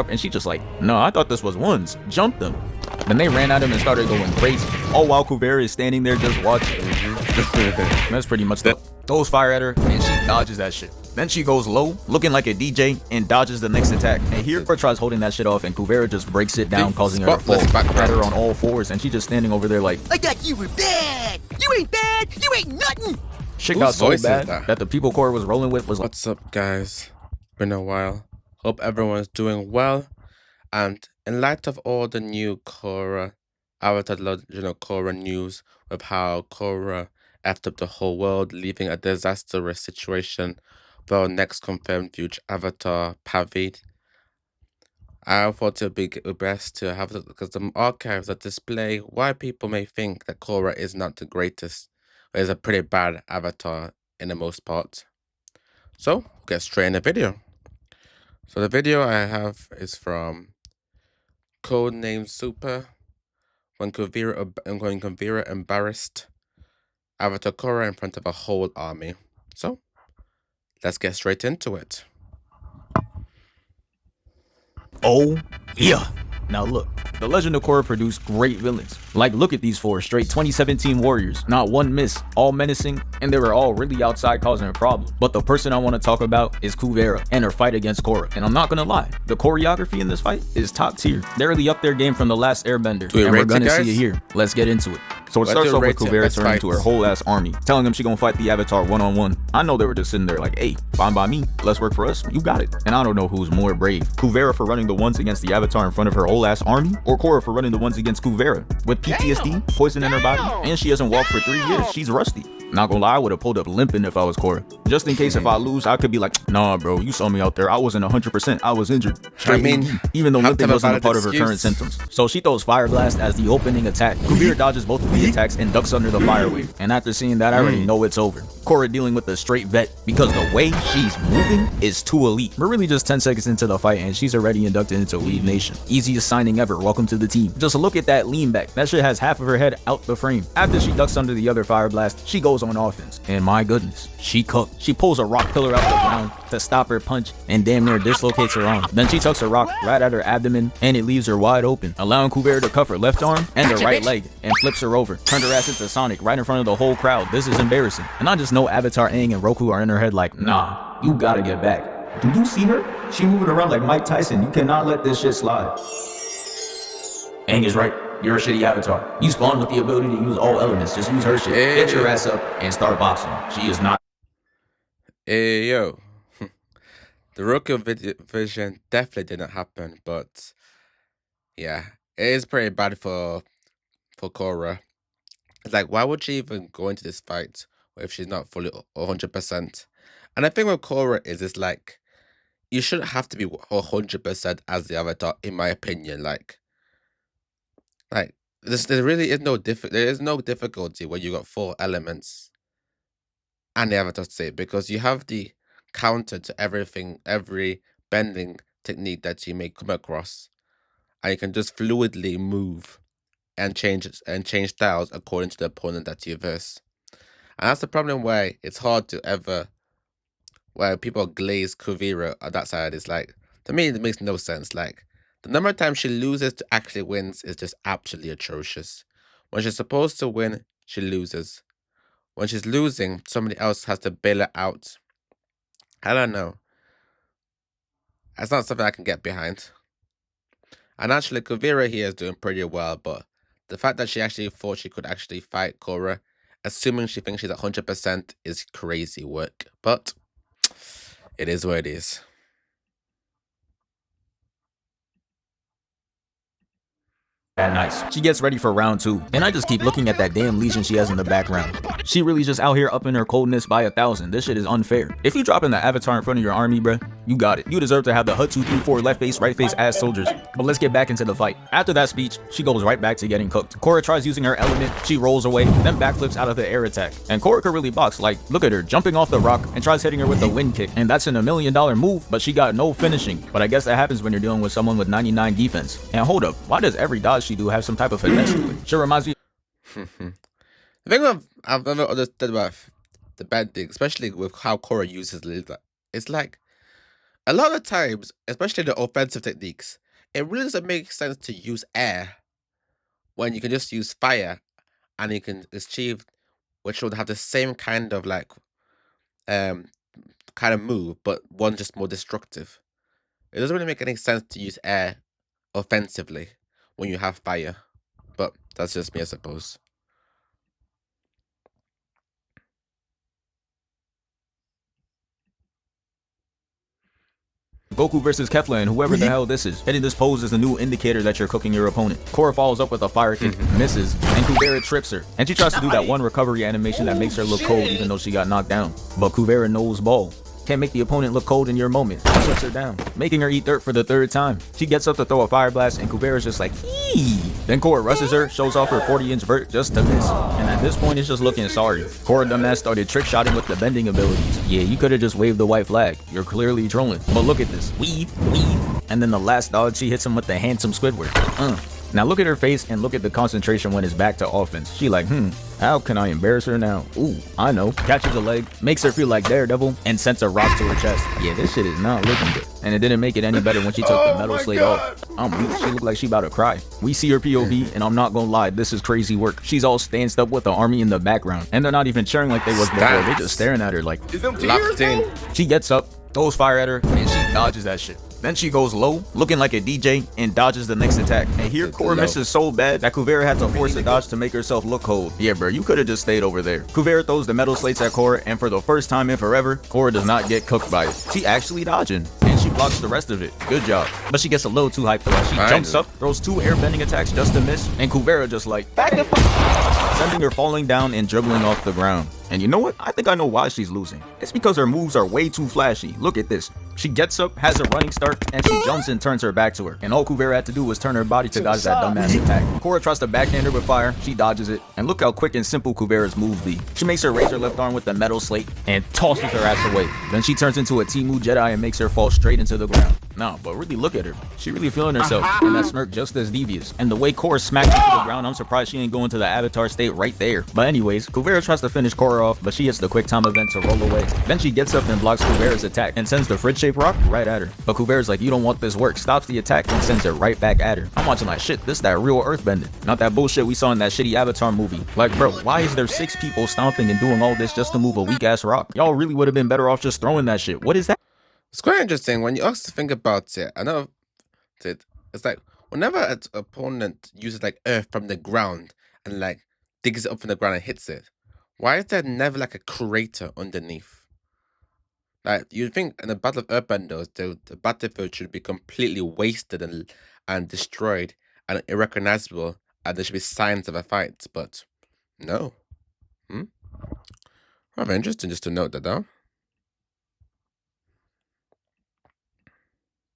and she just like, no, I thought this was ones. Jumped them. Then they ran at him and started going crazy. All while Kuvira is standing there just watching. That's pretty much the throws fire at her and she dodges that shit. Then she goes low, looking like a DJ, and dodges the next attack. And here Korra tries holding that shit off, and Kuvira just breaks it down, causing her to fall. At her on all fours, and she just standing over there like, I thought you were bad. You ain't bad. You ain't nothing. Shit got so bad that the people Korra was rolling with was like, what's up, guys? Been a while. Hope everyone's doing well. And in light of all the new Korra, Avatar Legend of Korra news with how Korra effed up the whole world, leaving a disastrous situation with our next confirmed future Avatar, Pavid, I thought it would be best to have it because the archives that display why people may think that Korra is not the greatest, but is a pretty bad Avatar in the most part. So, we'll get straight in the video. So the video I have is from Codename Super, when Kuvira embarrassed Avatar Korra in front of a whole army. So, let's get straight into it. oh yeah. Now look, The Legend of Korra produced great villains. Like, look at these four straight 2017 warriors, not one miss, all menacing, and they were all really outside causing a problem. But the person I want to talk about is Kuvira and her fight against Korra. And I'm not gonna lie, the choreography in this fight is top tier. They're really up their game from the last Airbender, and we're gonna see it here. Let's get into it. So it starts off with Kuvira turning to her whole ass army, telling them she gonna fight the Avatar one-on-one. I know they were just sitting there like, hey, fine by me, let's work for us, you got it. And I don't know who's more brave, Kuvira for running the ones against the Avatar in front of her whole ass army, or Korra for running the ones against Kuvira. With PTSD, poison in her body, and she hasn't walked for 3 years, she's rusty. Not gonna lie, I would have pulled up limping if I was Korra. Just in case if I lose, I could be like, nah bro, you saw me out there, I wasn't 100%, I was injured. Straight even though limping wasn't a part of her current symptoms. So she throws Fire Blast as the opening attack. Kuvira dodges both of the attacks and ducks under the fire wave. And after seeing that, I already know it's over. Korra dealing with the straight vet because the way she's moving is too elite. We're really just 10 seconds into the fight and she's already inducted into Weave Nation. Easiest signing ever, welcome to the team. Just look at that lean back, that shit has half of her head out the frame. After she ducks under the other Fire Blast, she goes on offense. And my goodness, she cooked. She pulls a rock pillar out the ground to stop her punch and damn near dislocates her arm. Then she tucks a rock right at her abdomen and it leaves her wide open, allowing Kuvira to cuff her left arm and her right leg and flips her over. Turned her ass into Sonic right in front of the whole crowd. This is embarrassing. And I just know Avatar Aang and Roku are in her head like, nah, you gotta get back. Do you see her? She moving around like Mike Tyson. You cannot let this shit slide. Aang is right. You're a shitty Avatar. You spawned with the ability to use all elements. Just use her shit. Get your ass up and start boxing. She is not. Hey, yo. The Roku vision definitely didn't happen, but yeah, it is pretty bad for Korra. It's like, why would she even go into this fight if she's not fully 100%? And the thing with Korra is, it's like, you shouldn't have to be 100% as the Avatar, in my opinion. Like there really is there is no difficulty when you got 4 elements and the Avatar state, because you have the counter to everything, every bending technique that you may come across, and you can just fluidly move and change styles according to the opponent that you verse. And that's the problem where it's hard to ever, where people glaze Kuvira on that side. Is like, to me, it makes no sense. Like, the number of times she loses to actually wins is just absolutely atrocious. When she's supposed to win, she loses. When she's losing, somebody else has to bail her out. I don't know. That's not something I can get behind. And actually, Kuvira here is doing pretty well, but the fact that she actually thought she could actually fight Korra, assuming she thinks she's 100%, is crazy work. But it is what it is. Nice. She gets ready for round 2, and I just keep looking at that damn lesion she has in the background. She really just out here upping her coldness by 1,000. This shit is unfair. If you drop in the Avatar in front of your army, bruh, you got it. You deserve to have the HUD 2, 3, 4 left face, right face ass soldiers. But let's get back into the fight. After that speech, she goes right back to getting cooked. Korra tries using her element, she rolls away, then backflips out of the air attack. And Korra could really box. Like, look at her jumping off the rock and tries hitting her with the wind kick. And that's an $1 million move, but she got no finishing. But I guess that happens when you're dealing with someone with 99 defense. And hold up, why does every dodge she do have some type of finesse to it? She reminds me. The thing I've never understood about the bad thing, especially with how Korra uses it, it's like, A lot of times, especially the offensive techniques, it really doesn't make sense to use air when you can just use fire and you can achieve which would have the same kind of like um kind of move, but one just more destructive. It doesn't really make any sense to use air offensively when you have fire. But that's just me, I suppose. Goku versus Kefla and whoever the hell this is. Hitting this pose is the new indicator that you're cooking your opponent. Korra follows up with a fire kick, misses, and Kuvira trips her. And she tries to do that one recovery animation that makes her look cold even though she got knocked down. But Kuvira knows ball. Can't make the opponent look cold in your moment. Shuts her down, making her eat dirt for the third time. She gets up to throw a fire blast and Kuvira's just like, hee. Then Korra rushes her, shows off her 40-inch vert just to miss. And at this point, it's just looking sorry. Korra dumbass started trick shotting with the bending abilities. Yeah, you could have just waved the white flag. You're clearly trolling. But look at this. Weave. And then the last dodge, she hits him with the handsome Squidward. Now look at her face and look at the concentration when it's back to offense. She like, how can I embarrass her now? Ooh, I know. Catches a leg, makes her feel like Daredevil, and sends a rock to her chest. Yeah, this shit is not looking good. And it didn't make it any better when she took the metal slate off. I'm weak. She looked like she about to cry. We see her POV, and I'm not gonna lie, this is crazy work. She's all stanced up with the army in the background, and they're not even cheering like they was before. They're just staring at her like, Locked in. she gets up, throws fire at her, and she dodges that shit. Then she goes low, looking like a DJ, and dodges the next attack. And here, Korra misses so bad that Kuvira had to force a dodge to make herself look cold. Yeah, bro, you could have just stayed over there. Kuvira throws the metal slates at Korra, and for the first time in forever, Korra does not get cooked by it. She actually dodging, and she blocks the rest of it. Good job. But she gets a little too hyped for that. She jumps up, throws 2 airbending attacks just to miss, and Kuvira just like, back the fuck, sending her falling down and dribbling off the ground. And you know what? I think I know why she's losing. It's because her moves are way too flashy. Look at this. She gets up, has a running start, and she jumps and turns her back to her. And all Kuvira had to do was turn her body to dodge that dumbass attack. Korra tries to backhand her with fire. She dodges it. And look how quick and simple Kuvira's moves be. She makes her raise her left arm with the metal slate and tosses her ass away. Then she turns into a Temu Jedi and makes her fall straight into the ground. Nah, but really look at her. She really feeling herself. And that smirk just as devious. And the way Korra smacked her to the ground, I'm surprised she ain't going to the avatar state right there. But anyways, Kuvira tries to finish Korra off, but she hits the quick time event to roll away. Then she gets up and blocks Kuvira's attack and sends the fridge-shaped rock right at her. But Kuvira's like, you don't want this work, stops the attack and sends it right back at her. I'm watching like, shit, this that real earthbending, not that bullshit we saw in that shitty Avatar movie. Like, bro, why is there 6 people stomping and doing all this just to move a weak-ass rock? Y'all really would have been better off just throwing that shit. What is that? It's quite interesting when you also think about it. I know it's like whenever an opponent uses like earth from the ground and like digs it up from the ground and hits it, why is there never like a crater underneath? Like you'd think in the Battle of Earthbenders, the battlefield should be completely wasted and destroyed and irrecognizable, and there should be signs of a fight, but no. Rather interesting just to note that down.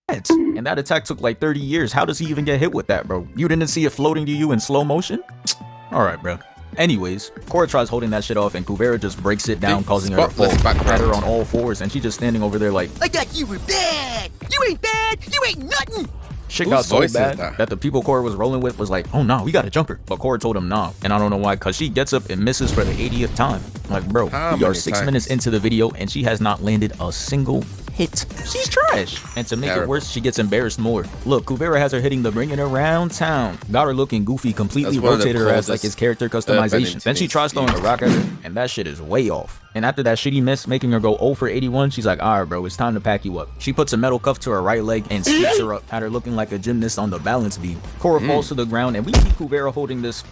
And that attack took like 30 years. How does he even get hit with that, bro? You didn't see it floating to you in slow motion? Alright, bro. Anyways, Korra tries holding that shit off and Kuvira just breaks it down, causing her to fall. Had her on all fours and she's just standing over there like, I thought you were bad. You ain't bad. You ain't nothing. shit got so bad that the people Korra was rolling with was like, oh no, we gotta jump her. But Korra told him nah. And I don't know why, cause she gets up and misses for the 80th time. Like, bro, we are 6 minutes into the video and she has not landed a single hit. She's trash. And to make it worse, she gets embarrassed more. Look, Kuvira has her hitting the bringing around town. Got her looking goofy, completely rotated her as like his character customization. Then she tries throwing a rock at her, and that shit is way off. And after that shitty miss, making her go 0 for 81, she's like, alright bro, it's time to pack you up. She puts a metal cuff to her right leg and sweeps her up, had her looking like a gymnast on the balance beam. Korra falls to the ground and we see Kuvira holding this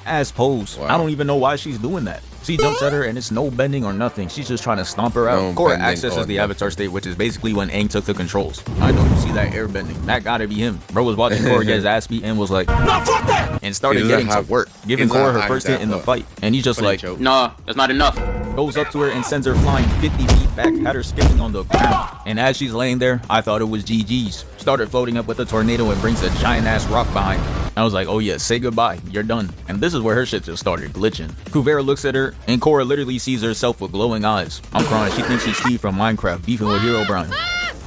ass pose. I don't even know why she's doing that. She jumps at her and it's no bending or nothing. She's just trying to stomp her out. Korra accesses the avatar state, which is basically when Aang took the controls. I know you see that air bending. That gotta be him. Bro was watching Korra get his ass beat and was like, no, fuck that! And started getting to work, giving Korra her first hit in the fight. And he's just like, nah, that's not enough. Goes up to her and sends her flying 50 feet back, had her skipping on the ground. And as she's laying there, I thought it was GG's. Started floating up with a tornado and brings a giant ass rock behind her. I was like, oh yeah, say goodbye, you're done. And this is where her shit just started glitching. Kuvira looks at her and Korra literally sees herself with glowing eyes. I'm crying, she thinks she's Steve from Minecraft beefing with Hero Brian.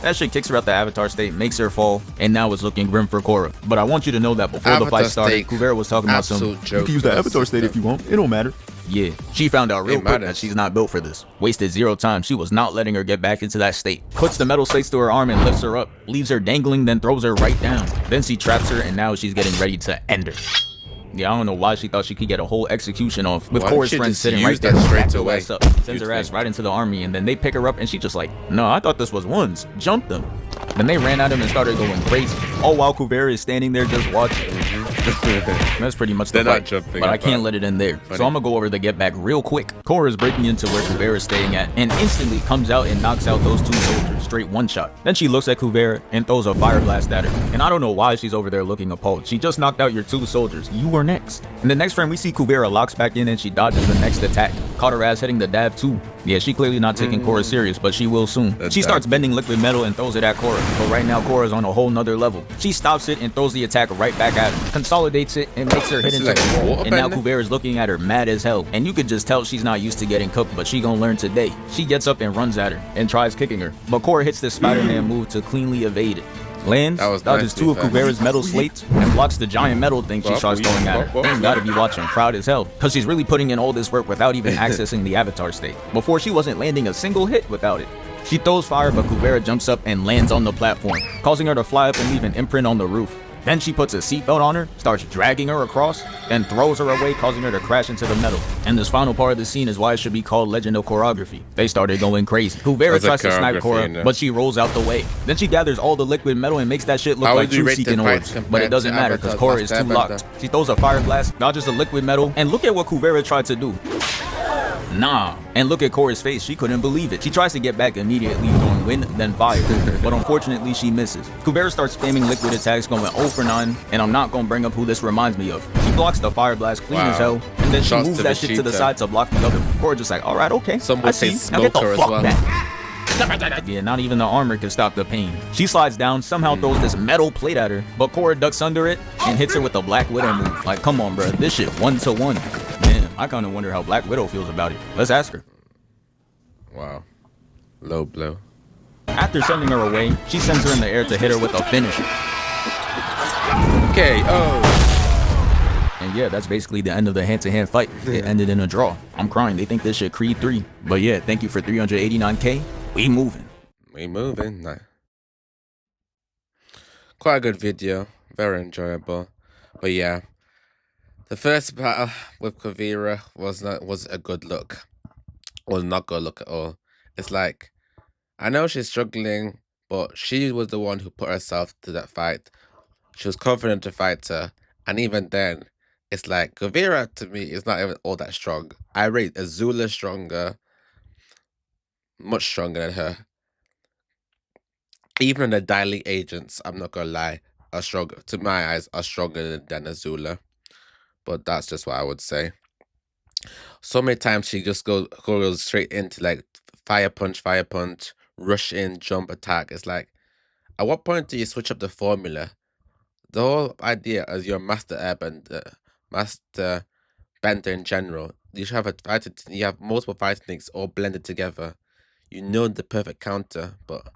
That shit kicks her out the avatar state, makes her fall, and now it's looking grim for Korra. But I want you to know that before the fight started, Kuvira was talking about some, you can use the avatar state if you want, it don't matter. Yeah, she found out real It quick that matters. she's not built for this. Wasted 0 time, she was not letting her get back into that state. Puts the metal slates to her arm and lifts her up, leaves her dangling, then throws her right down. Then she traps her and now she's getting ready to end her. Yeah, I don't know why she thought she could get a whole execution off with Why didn't Korra's she friends just sitting use right there. that straight back her away, ass up, you'd sends her ass think? right into the army, and then they pick her up and she just like, no, I thought this was ones. Jumped them. Then they ran at him and started going crazy. All while Kuvira is standing there just watching. That's pretty much the They're not fight, jumping, but I but can't let it end there. funny. So I'm gonna go over the get back real quick. Korra is breaking into where Kuvira is staying at and instantly comes out and knocks out those 2 soldiers straight one shot. Then she looks at Kuvira and throws a fire blast at her. And I don't know why she's over there looking appalled. She just knocked out your 2 soldiers. You were next. In the next frame, we see Kuvira locks back in and she dodges the next attack. Caught her ass hitting the dab too. Yeah, she clearly not taking Korra serious, but she will soon. She starts bending liquid metal and throws it at Korra. But right now, Korra's on a whole nother level. She stops it and throws the attack right back at her. Consolidates it and makes her hit This into is like the wall. water And now bending? Kuvira's looking at her mad as hell. And you could just tell she's not used to getting cooked, but she gonna learn today. She gets up and runs at her and tries kicking her. But Korra hits the Spider-Man move to cleanly evade it. Lands, That was dodges nice, 2 of to be fair. Kuvira's metal slates, and blocks the giant metal thing she starts throwing at her. Ain't gotta be watching, proud as hell, cause she's really putting in all this work without even accessing the avatar state. Before, she wasn't landing a single hit without it. She throws fire, but Kuvira jumps up and lands on the platform, causing her to fly up and leave an imprint on the roof. Then she puts a seatbelt on her, starts dragging her across, then throws her away, causing her to crash into the metal. And this final part of the scene is why it should be called Legend of Choreography. They started going crazy. Kuvira That's a tries to snipe choreography, Korra, you know. but she rolls out the way. Then she gathers all the liquid metal and makes that shit look How like would you truth rate the seeking fights orbs. But compared it doesn't to matter because Avatar Korra is Last too Airbender? locked. She throws a fire blast, dodges the liquid metal, and look at what Kuvira tried to do. Nah. And look at Korra's face, she couldn't believe it. She tries to get back immediately, throwing wind, then fire. But unfortunately, she misses. Kuvira starts spamming liquid attacks, going 0 for 9, and I'm not gonna bring up who this reminds me of. She blocks the fire blast clean as hell, and then she Shots moves to that the shit to the cheetah. side to block the other. Korra just like, alright, okay. Some I would see. say Now get the smoker as fuck well. back. Yeah, not even the armor can stop the pain. She slides down, somehow throws this metal plate at her, but Korra ducks under it and hits her with a Black Widow move. Like, come on, bro, this shit 1-to-1. Man, I kinda wonder how Black Widow feels about it. Let's ask her. Wow. Low blow. After sending her away, she sends her in the air to hit her with a finisher. Okay, oh. And yeah, that's basically the end of the hand-to-hand fight. It ended in a draw. I'm crying, they think this shit Creed 3. But yeah, thank you for 389K. We moving. We moving. Nah. Quite a good video. Very enjoyable. But yeah. The first battle with Kuvira was a good look. Was not good look at all. It's like, I know she's struggling, but she was the one who put herself to that fight. She was confident to fight her, and even then, it's like Kuvira to me is not even all that strong. I rate Azula stronger, much stronger than her. Even the Daily agents, I'm not gonna lie, are stronger to my eyes, are stronger than Azula. But that's just what I would say. So many times she just goes straight into like fire punch, rush in, jump, attack. It's like, at what point do you switch up the formula? The whole idea as your master airbender, master bender in general, you should have you have multiple fighting techniques all blended together. You know the perfect counter, but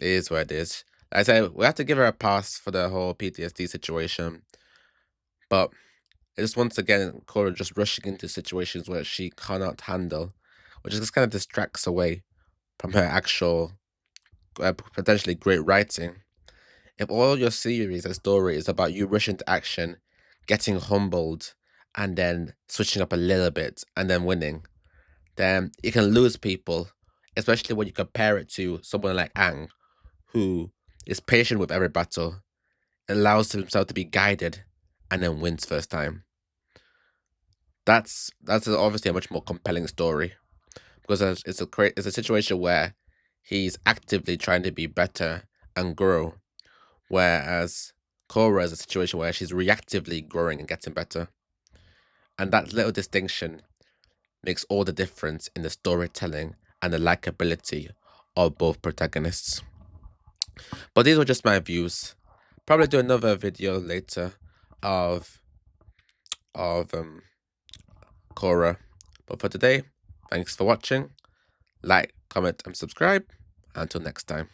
it is what it is. Like I said, we have to give her a pass for the whole PTSD situation. But it's once again Korra just rushing into situations where she cannot handle, which just kind of distracts away from her actual potentially great writing. If all your series and story is about you rushing to action, getting humbled, and then switching up a little bit and then winning, then you can lose people, especially when you compare it to someone like Aang, who is patient with every battle, allows himself to be guided, and then wins first time. That's obviously a much more compelling story, because it's a situation where he's actively trying to be better and grow, whereas Korra is a situation where she's reactively growing and getting better. And that little distinction makes all the difference in the storytelling and the likability of both protagonists. But these were just my views. Probably do another video later of Korra. But for today, thanks for watching. Like, comment, and subscribe. Until next time.